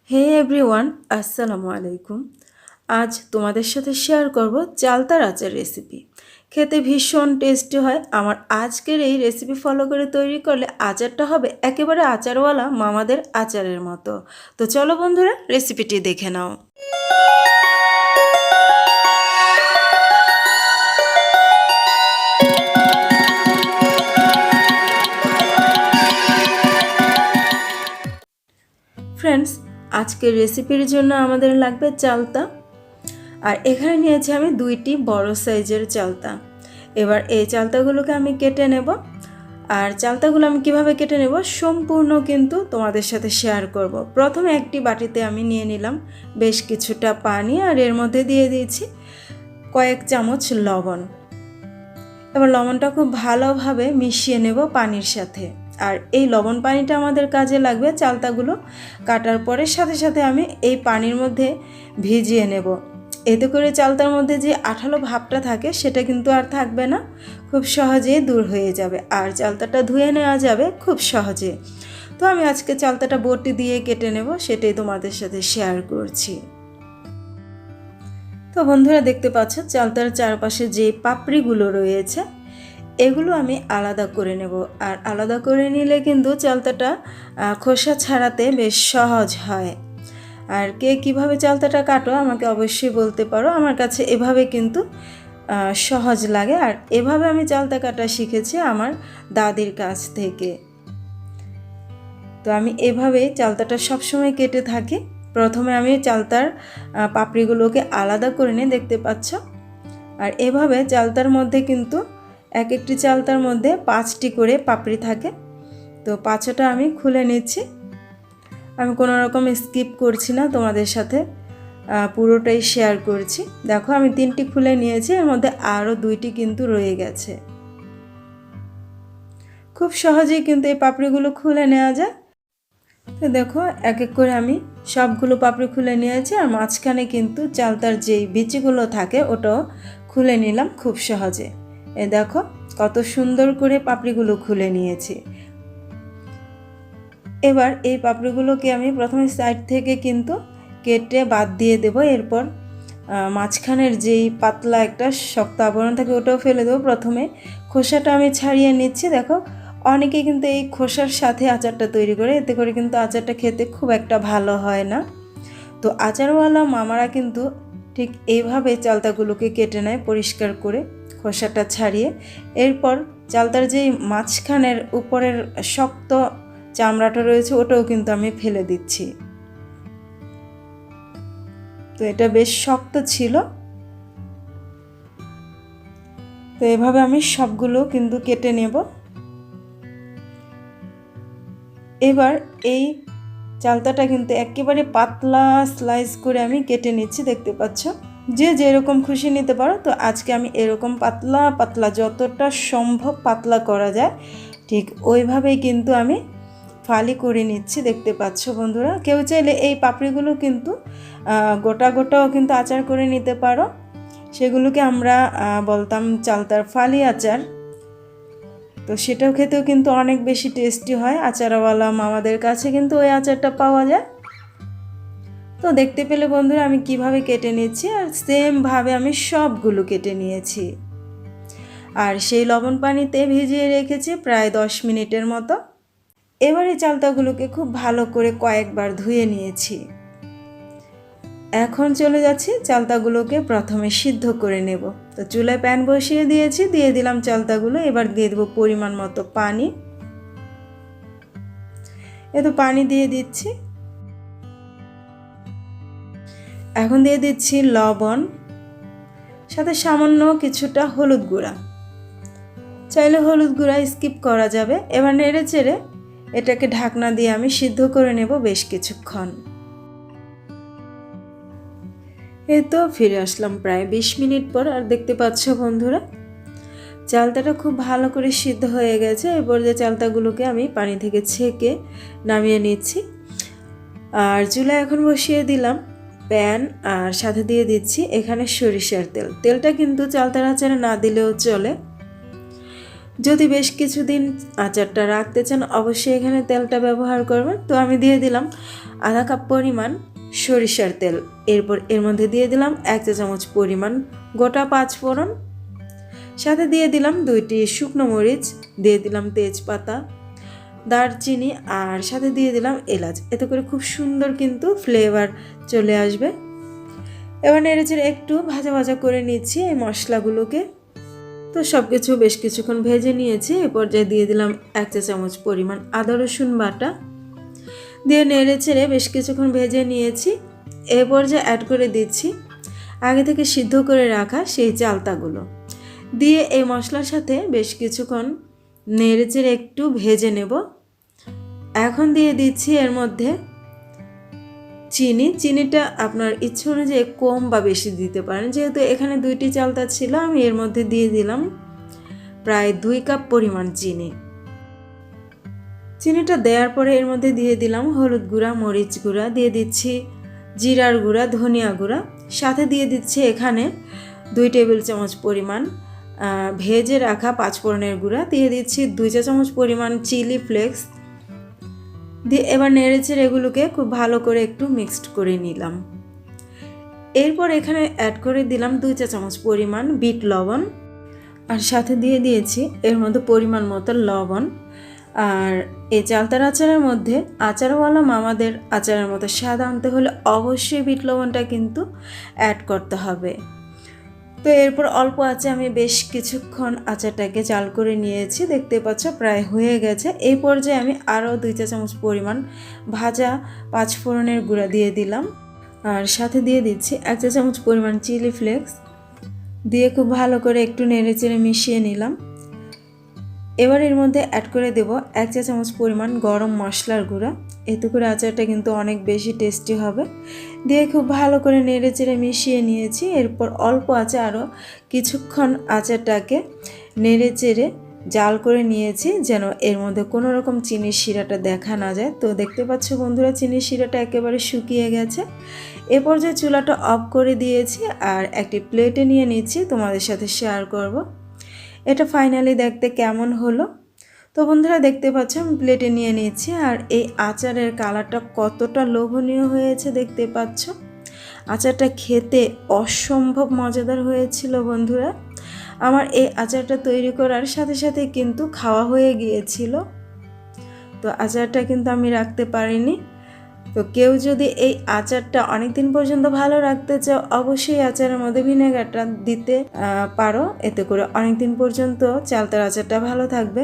হে everyone, আসসালামু আলাইকুম। আজ তোমাদের সাথে শেয়ার করব চালতার আচার রেসিপি। খেতে ভীষণ টেস্টি হয়। আমার আজকের এই রেসিপি ফলো করে তৈরি করলে আচারটা হবে একেবারে আচারওয়ালা মামাদের আচারের মতো। তো চলো বন্ধুরা, রেসিপিটি দেখে নাও। ফ্রেন্ডস, আজকের রেসিপির জন্য আমাদের লাগবে চালতা। আর এখানে নিয়েছি আমি 2টি বড় সাইজের চালতা। এবার এই চালতাগুলোকে আমি কেটে নেব। আর চালতাগুলো আমি কিভাবে কেটে নেব সম্পূর্ণ কিন্তু তোমাদের সাথে শেয়ার করব। প্রথমে একটি বাটিতে আমি নিয়ে নিলাম বেশ কিছুটা পানি, আর এর মধ্যে দিয়ে দিয়েছি কয়েক চামচ লবণ। এবার লবণটা খুব ভালোভাবে মিশিয়ে নেব পানির সাথে। আর এই লবণ পানিটা আমাদের কাজে লাগবে চালতাগুলো কাটার পরে সাথে সাথে আমি এই পানির মধ্যে ভিজিয়ে নেব। এতে করে চালতার মধ্যে যে আঠালো ভাবটা থাকে সেটা কিন্তু আর থাকবে না, খুব সহজেই দূর হয়ে যাবে। আর চালতাটা ধুয়ে নেওয়া যাবে খুব সহজে। তো আমি আজকে চালতাটা বটি দিয়ে কেটে নেব, সেটাই তোমাদের সাথে শেয়ার করছি। তো বন্ধুরা, দেখতে পাচ্ছ চালতার চারপাশে যে পাপড়িগুলো রয়েছে এগুলো আমি আলাদা করে নেব। আর আলাদা করে নিলে কিন্তু চালতাটা খোসা ছাড়াতে বেশ সহজ হয়। আর কে কিভাবে চালতাটা কাটো আমাকে অবশ্যই বলতে পারো। আমার কাছে এভাবে কিন্তু সহজ লাগে। আর এভাবে আমি চালতা কাটা শিখেছি আমার দাদির কাছ থেকে। তো আমি এভাবেই চালতাটা সবসময় কেটে থাকি। প্রথমে আমি চালতার পাপড়িগুলোকে আলাদা করে নিয়ে দেখতে পাচ্ছ। আর এভাবে চালতার মধ্যে কিন্তু এক একটি চালতার মধ্যে 5টি করে পাপড়ি থাকে। তো 5টা আমি খুলে নিচ্ছি। আমি কোনো রকম স্কিপ করছি না, তোমাদের সাথে পুরোটাই শেয়ার করছি। দেখো, আমি 3টি খুলে নিয়েছি, এর মধ্যে আরও 2টি কিন্তু রয়ে গেছে। খুব সহজেই কিন্তু এই পাপড়িগুলো খুলে নেওয়া যায়। তো দেখো, এক এক করে আমি সবগুলো পাপড়ি খুলে নিয়েছি। আর মাঝখানে কিন্তু চালতার যেই বিচিগুলো থাকে ওটাও খুলে নিলাম খুব সহজে। এ দেখো কত সুন্দর করে পাপড়িগুলো খুলে নিয়েছি। এবার এই পাপড়িগুলোকে আমি প্রথমে সাইড থেকে কিন্তু কেটে বাদ দিয়ে দেব। এরপর মাঝখানের যেই পাতলা একটা শক্ত আবরণ থাকে ওটাও ফেলে দেবো। প্রথমে খোসাটা আমি ছাড়িয়ে নিচ্ছি। দেখো, অনেকে কিন্তু এই খোসার সাথে আচারটা তৈরি করে, এতে করে কিন্তু আচারটা খেতে খুব একটা ভালো হয় না। তো আচারওয়ালা মামারা কিন্তু ঠিক এইভাবে চালতাগুলোকে কেটে নেয় পরিষ্কার করে খোসাটা ছাড়িয়ে। এরপর চালতার যেই মাঝখানের উপরের শক্ত চামড়াটা রয়েছে ওটাও কিন্তু আমি ফেলে দিচ্ছি। তো এটা বেশ শক্ত ছিল। তো এভাবে আমি সবগুলো কিন্তু কেটে নেব। এবার এই চালতাটা কিন্তু একেবারে পাতলা স্লাইস করে আমি কেটে নিচ্ছি, দেখতে পাচ্ছ। যে যেরকম খুশি নিতে পারো। তো আজকে আমি এরকম পাতলা পাতলা, যতটা সম্ভব পাতলা করা যায় ঠিক ওইভাবেই কিন্তু আমি ফালি করে নিচ্ছি, দেখতে পাচ্ছ বন্ধুরা। কেউ চাইলে এই পাপড়িগুলো কিন্তু গোটা গোটাও কিন্তু আচার করে নিতে পারো। সেগুলোকে আমরা বলতাম চালতার ফালি আচার। তো সেটাও খেতেও কিন্তু অনেক বেশি টেস্টি হয়। আচারওয়ালা মামাদের কাছে কিন্তু ওই আচারটা পাওয়া যায়। তো দেখতে পেলে বন্ধুরা আমি কিভাবে কেটে নিচ্ছি, আর সেমভাবে আমি সবগুলো কেটে নিয়েছি। আর সেই লবণ পানিতে ভিজিয়ে রেখেছি প্রায় 10 মিনিটের মতো। এবারে চালতাগুলোকে খুব ভালো করে কয়েকবার ধুয়ে নিয়েছি। এখন চলে যাচ্ছি চালতাগুলোকে প্রথমে সিদ্ধ করে নেব। তো চুলায় প্যান বসিয়ে দিয়েছি, দিয়ে দিলাম চালতাগুলো। এবার দিয়ে দেবো পরিমাণ মতো পানি। তো পানি দিয়ে দিচ্ছি। এখন দিয়ে দিচ্ছি লবণ, সাথে সামান্য কিছুটা হলুদ গুঁড়া। চাইলে হলুদ গুঁড়া স্কিপ করা যাবে। এবার নেড়ে চেড়ে এটাকে ঢাকনা দিয়ে আমি সিদ্ধ করে নেব বেশ কিছুক্ষণ। তো ফিরে আসলাম প্রায় 20 মিনিট পর। আর দেখতে পাচ্ছ বন্ধুরা চালতাটা খুব ভালো করে সিদ্ধ হয়ে গেছে। এরপর যে চালতাগুলোকে আমি পানি থেকে ছেঁকে নামিয়ে নিচ্ছি। আর চুলায় এখন বসিয়ে দিলাম প্যান, আর সাথে দিয়ে দিচ্ছি এখানে সরিষার তেল। তেলটা কিন্তু চালতার আচারে না দিলেও চলে। যদি বেশ কিছুদিন আচারটা রাখতে চান অবশ্যই এখানে তেলটা ব্যবহার করবেন। তো আমি দিয়ে দিলাম আধা কাপ পরিমাণ সরিষার তেল, এরপর এর মধ্যে দিয়ে দিলাম 1 চা চামচ পরিমাণ গোটা 5 ফোড়ন, সাথে দিয়ে দিলাম 2টি শুকনো মরিচ, দিয়ে দিলাম তেজপাতা, দারচিনি আর সাথে দিয়ে দিলাম এলাচ। এতে করে খুব সুন্দর কিন্তু ফ্লেভার চলে আসবে। এবার নেড়েচেড়ে একটু ভাজা ভাজা করে নিচ্ছি এই মশলাগুলোকে। তো সব কিছু বেশ কিছুক্ষণ ভেজে নিয়েছি। এ পর্যায়ে দিয়ে দিলাম 1 চা চামচ পরিমাণ আদা রসুন বাটা, দিয়ে নেড়েচেড়ে বেশ কিছুক্ষণ ভেজে নিয়েছি। এ পর্যায়ে অ্যাড করে দিচ্ছি আগে থেকে সিদ্ধ করে রাখা সেই চালতাগুলো, দিয়ে এই মশলার সাথে বেশ কিছুক্ষণ নেড়েচেড়ে একটু ভেজে নেব। এখন দিয়ে দিচ্ছি এর মধ্যে চিনিটা আপনার ইচ্ছে অনুযায়ী কম বা বেশি দিতে পারেন। যেহেতু এখানে 2টি চালতা ছিল, আমি এর মধ্যে দিয়ে দিলাম প্রায় 2 কাপ পরিমাণ চিনিটা দেওয়ার পরে এর মধ্যে দিয়ে দিলাম হলুদ গুঁড়া, মরিচ গুঁড়া, দিয়ে দিচ্ছি জিরার গুঁড়া, ধনিয়া গুঁড়া, সাথে দিয়ে দিচ্ছি এখানে 2 টেবিল চামচ পরিমাণ ভেজে রাখা 5 ফোড়নের গুঁড়া, দিয়ে দিচ্ছি 2 চা চামচ পরিমাণ চিলি ফ্লেক্স, দিয়ে এবার নেড়েচেড়ে এগুলোকে খুব ভালো করে একটু মিক্সড করে নিলাম। এরপর এখানে অ্যাড করে দিলাম 2 চা চামচ পরিমাণ বিট লবণ, আর সাথে দিয়ে দিয়েছি এর মধ্যে পরিমাণ মতো লবণ। আর এই চালতার আচারের মধ্যে আচারওয়ালা মামাদের আচারের মতো স্বাদ আনতে হলে অবশ্যই বিট লবণটা কিন্তু অ্যাড করতে হবে। তো এরপর অল্প আঁচে আমি বেশ কিছুক্ষণ আচারটাকে জাল করে নিয়েছি, দেখতে পাচ্ছ প্রায় হয়ে গেছে। এই পর্যায়ে আমি আরও 2 চা চামচ পরিমাণ ভাজা 5 ফোড়নের গুঁড়া দিয়ে দিলাম, আর সাথে দিয়ে দিচ্ছি 1 চা চামচ পরিমাণ চিলি ফ্লেক্স, দিয়ে খুব ভালো করে একটু নেড়েচেড়ে মিশিয়ে নিলাম। এবার এর মধ্যে অ্যাড করে দেব 1 চা চামচ পরিমাণ গরম মশলার গুঁড়া, এতে করে আচারটা কিন্তু অনেক বেশি টেস্টি হবে। দিয়ে খুব ভালো করে নেড়েচেড়ে মিশিয়ে নিয়েছি। এরপর অল্প আঁচে আরও কিছুক্ষণ আচারটাকে নেড়েচেড়ে জাল করে নিয়েছি, যেন এর মধ্যে কোনো রকম চিনির শিরাটা দেখা না যায়। তো দেখতে পাচ্ছ বন্ধুরা, চিনির শিরাটা একেবারে শুকিয়ে গেছে। এ পর্যায়ে চুলাটা অফ করে দিয়েছি আর একটি প্লেটে নিয়ে নিচ্ছি, তোমাদের সাথে শেয়ার করব এটা ফাইনালি দেখতে কেমন হলো। তো বন্ধুরা দেখতে পাচ্ছ আমি প্লেটে নিয়ে নিচ্ছি, আর এই আচারের কালারটা কতটা লোভনীয় হয়েছে দেখতে পাচ্ছ। আচারটা খেতে অসম্ভব মজাদার হয়েছিল বন্ধুরা। আমার এই আচারটা তৈরি করার সাথে সাথে কিন্তু খাওয়া হয়ে গিয়েছিল, তো আচারটা কিন্তু আমি রাখতে পারিনি। তো কেউ যদি এই আচারটা অনেক দিন পর্যন্ত ভালো রাখতে চাও, অবশ্যই আচারের মধ্যে ভিনেগারটা দিতে পারো, এতে করে অনেক দিন পর্যন্ত চালতার আচারটা ভালো থাকবে।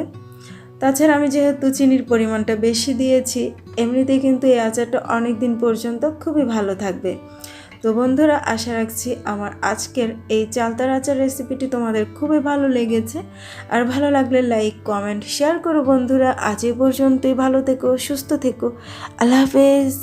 তাছাড়া আমি যেহেতু চিনির পরিমাণটা বেশি দিয়েছি, এমনিতেই কিন্তু এই আচারটা অনেক দিন পর্যন্ত খুবই ভালো থাকবে। তো বন্ধুরা, আশা রাখছি আমার আজকের এই চালতার আচার রেসিপিটি তোমাদের খুবই ভালো লেগেছে। আর ভালো লাগলে লাইক, কমেন্ট, শেয়ার করো বন্ধুরা। আজ এই পর্যন্তই, ভালো থেকো, সুস্থ থেকো, আল্লাহ হাফেজ।